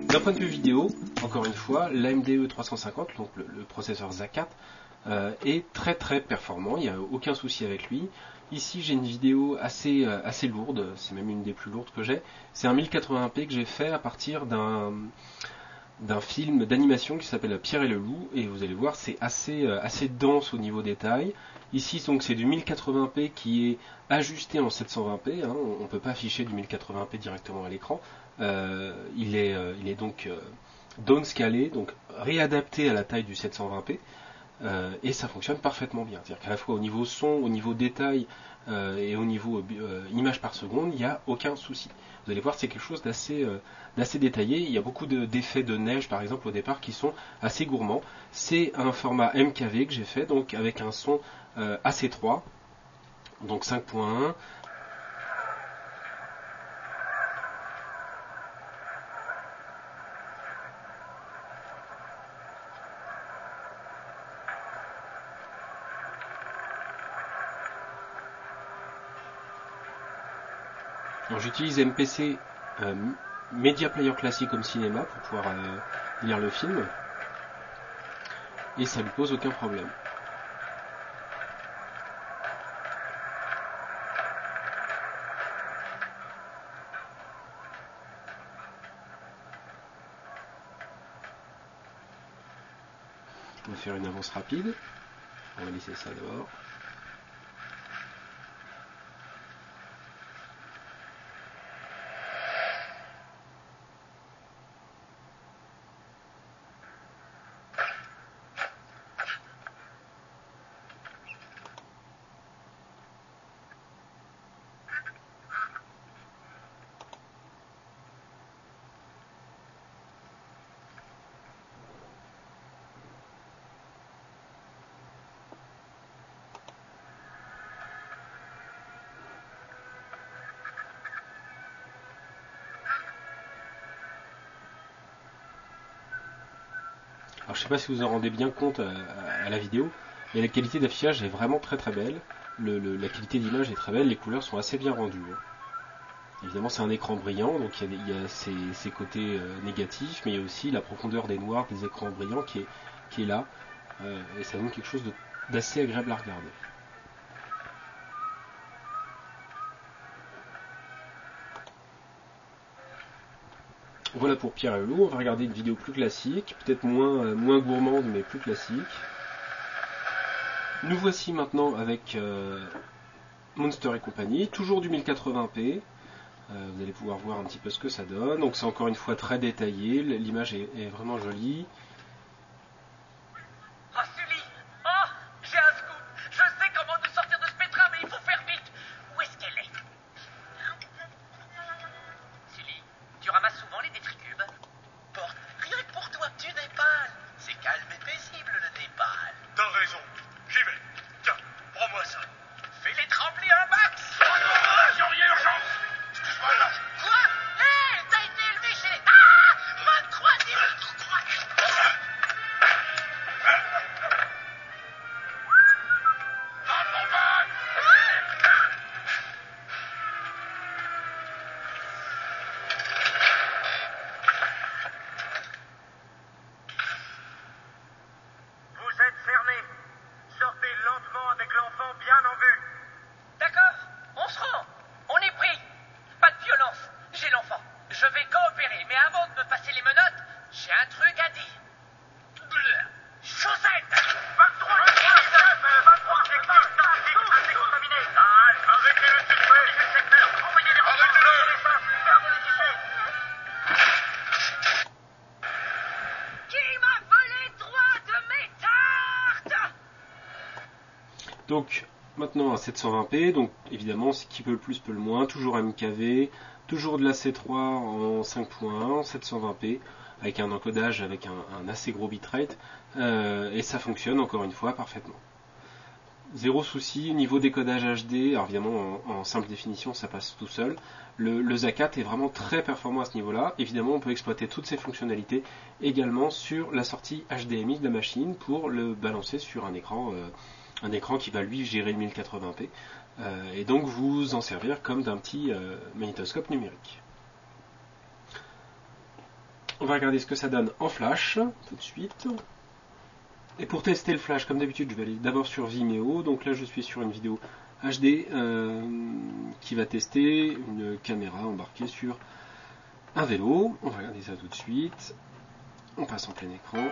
D'un point de vue vidéo, encore une fois, l'AMD E350, donc le processeur Zakat, est très très performant, il n'y a aucun souci avec lui. Ici j'ai une vidéo assez lourde, c'est même une des plus lourdes que j'ai. C'est un 1080p que j'ai fait à partir d'un film d'animation qui s'appelle Pierre et le loup, et vous allez voir c'est assez dense au niveau détail. Ici donc c'est du 1080p qui est ajusté en 720p, hein, on ne peut pas afficher du 1080p directement à l'écran. Il est donc downscalé, donc réadapté à la taille du 720p. Et ça fonctionne parfaitement bien. C'est-à-dire qu'à la fois au niveau son, au niveau détail et au niveau image par seconde, il n'y a aucun souci. Vous allez voir, c'est quelque chose d'assez détaillé. Il y a beaucoup d'effets de neige, par exemple, au départ, qui sont assez gourmands. C'est un format MKV que j'ai fait, donc avec un son AC3, donc 5.1. J'utilise MPC Media Player Classic comme cinéma pour pouvoir lire le film, et ça lui pose aucun problème. On va faire une avance rapide, on va laisser ça d'abord. Alors je ne sais pas si vous en rendez bien compte à la vidéo, mais la qualité d'affichage est vraiment très très belle. La qualité d'image est très belle, les couleurs sont assez bien rendues. Évidemment c'est un écran brillant, donc il y a ses côtés négatifs, mais il y a aussi la profondeur des noirs des écrans brillants qui est là, et ça donne quelque chose d'assez agréable à regarder. Voilà pour Pierre et le loup. On va regarder une vidéo plus classique, peut-être moins gourmande mais plus classique. Nous voici maintenant avec Monster et compagnie, toujours du 1080p. Vous allez pouvoir voir un petit peu ce que ça donne. Donc c'est encore une fois très détaillé, l'image est vraiment jolie. Oh Sully, oh, j'ai un scoop. Je sais comment nous sortir de ce pétrin, mais il faut faire vite. Où est-ce qu'elle est? Sully, tu ramasses souvent les détricubes? Porte, rien que pour toi, du Népal. C'est calme et paisible le Népal. T'as raison, j'y vais. Tiens, prends-moi ça. Fais-les trembler un max. Surveillez urgence. Excuse-moi là. Quoi? Hé, t'as été élevé chez les... Ah, 23 Vous êtes cerné. Sortez lentement avec l'enfant bien en vue. D'accord, on se rend. On est pris. Pas de violence. J'ai l'enfant. Je vais coopérer, mais avant de me passer les menottes, j'ai un truc à dire. Chaussette 23 c'est contaminé. Arrêtez-le, s'il vous plaît. Envoyez les renforts. Gardez les guichets. Qui m'a volé 3 de mes tartes? Donc maintenant à 720p, donc évidemment qui peut le plus peut le moins, toujours MKV, toujours de la C3 en 5.1, 720p, avec un encodage avec un assez gros bitrate, et ça fonctionne encore une fois parfaitement. Zéro souci, niveau décodage HD, alors évidemment en simple définition ça passe tout seul. Le Zakat est vraiment très performant à ce niveau-là. Évidemment on peut exploiter toutes ces fonctionnalités également sur la sortie HDMI de la machine pour le balancer sur un écran qui va lui gérer le 1080p et donc vous en servir comme d'un petit magnétoscope numérique. On va regarder ce que ça donne en flash tout de suite. Et pour tester le flash, comme d'habitude, je vais aller d'abord sur Vimeo. Donc là, je suis sur une vidéo HD qui va tester une caméra embarquée sur un vélo. On va regarder ça tout de suite. On passe en plein écran.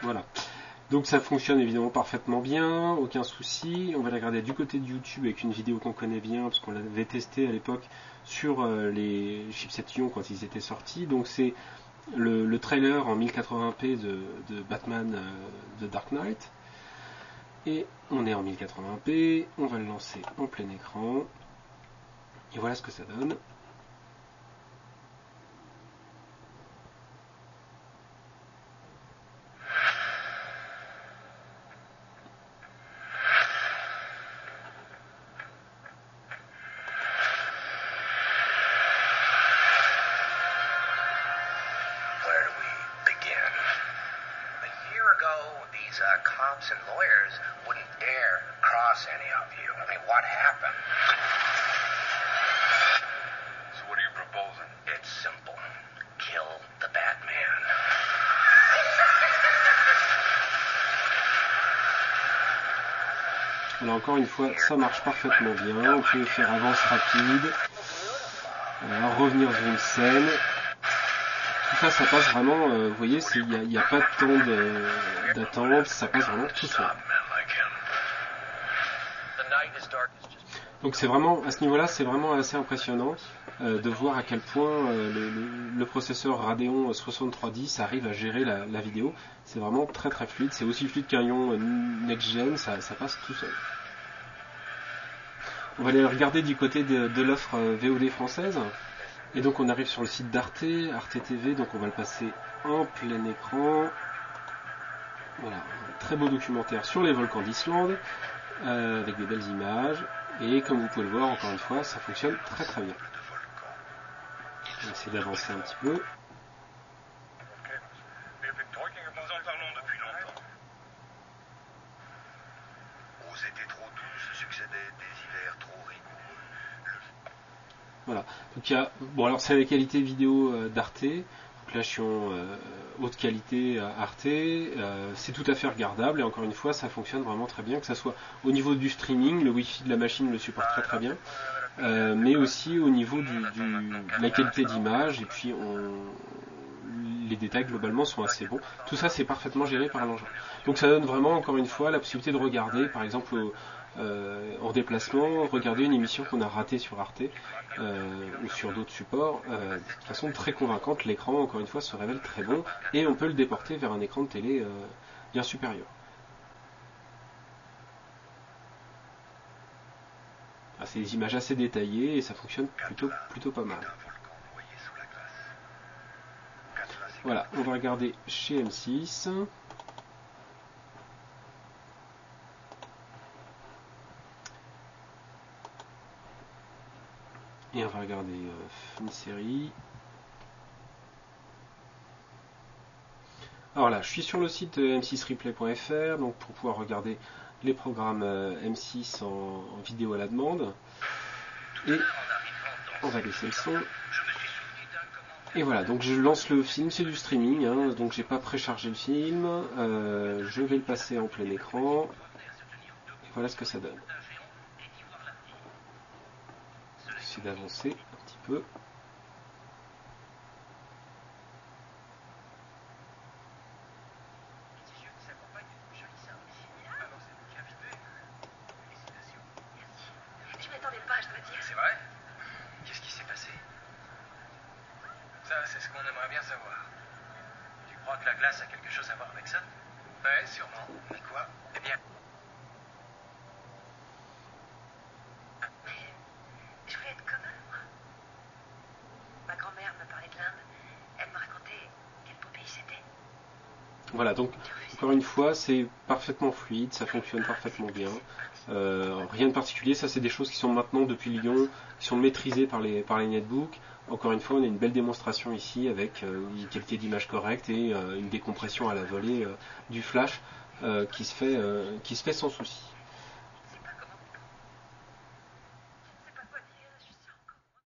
Voilà. Donc ça fonctionne évidemment parfaitement bien, aucun souci. On va la regarder du côté de YouTube avec une vidéo qu'on connaît bien, parce qu'on l'avait testé à l'époque sur les chipsets Ion quand ils étaient sortis. Donc c'est le trailer en 1080p de Batman The Dark Knight. Et on est en 1080p, on va le lancer en plein écran. Et voilà ce que ça donne. Cops and lawyers wouldn't dare cross any of you. I mean, what happened? So what are you proposing? It's simple. Kill the Batman. Alors encore une fois, ça marche parfaitement bien. On peut faire avance rapide. Voilà, revenir sur une scène. Tout ça, ça passe vraiment, vous voyez, il n'y a pas de temps d'attente, ça passe vraiment tout seul. Donc c'est vraiment, à ce niveau-là, c'est vraiment assez impressionnant de voir à quel point le processeur Radeon 6310 arrive à gérer la vidéo. C'est vraiment très très fluide, c'est aussi fluide qu'un Ion Next Gen, ça passe tout seul. On va aller regarder du côté de l'offre VOD française. Et donc on arrive sur le site d'Arte, Arte TV, donc on va le passer en plein écran. Voilà, un très beau documentaire sur les volcans d'Islande, avec des belles images. Et comme vous pouvez le voir, encore une fois, ça fonctionne très très bien. On va essayer d'avancer un petit peu. Nous en parlons depuis longtemps. Aux étés trop doux se succédaient des hivers trop rigoureux. Voilà, donc il y a, bon alors c'est la qualité vidéo d'Arte, donc là je suis en haute qualité Arte, c'est tout à fait regardable et encore une fois ça fonctionne vraiment très bien, que ce soit au niveau du streaming, le wifi de la machine le supporte très très bien, mais aussi au niveau de la qualité d'image et puis les détails globalement sont assez bons, tout ça c'est parfaitement géré par l'engin. Donc ça donne vraiment encore une fois la possibilité de regarder par exemple en déplacement, regarder une émission qu'on a ratée sur Arte ou sur d'autres supports de façon très convaincante. L'écran, encore une fois, se révèle très bon et on peut le déporter vers un écran de télé bien supérieur. C'est des images assez détaillées et ça fonctionne plutôt pas mal. Voilà, on va regarder chez M6. Et on va regarder une série. Alors là, je suis sur le site m6replay.fr, donc pour pouvoir regarder les programmes M6 en vidéo à la demande. Et on va laisser le son. Et voilà, donc je lance le film, c'est du streaming, hein, donc j'ai pas préchargé le film. Je vais le passer en plein écran. Et voilà ce que ça donne. J'essaie d'avancer un petit peu. Je m'y attendais pas, je dois dire. C'est vrai? Qu'est-ce qui s'est passé? Ça, c'est ce qu'on aimerait bien savoir. Tu crois que la glace a quelque chose à voir avec ça? Ouais, sûrement. Mais quoi? Eh bien, Je voulais être comme eux, moi. Ma grand-mère me parlait de l'Inde. Elle me racontait quel beau pays c'était. Voilà, donc encore une fois, c'est parfaitement fluide, ça fonctionne parfaitement bien. Rien de particulier, ça c'est des choses qui sont maintenant depuis Lyon, qui sont maîtrisées par les netbooks. Encore une fois, on a une belle démonstration ici avec une qualité d'image correcte et une décompression à la volée du flash qui se fait sans souci.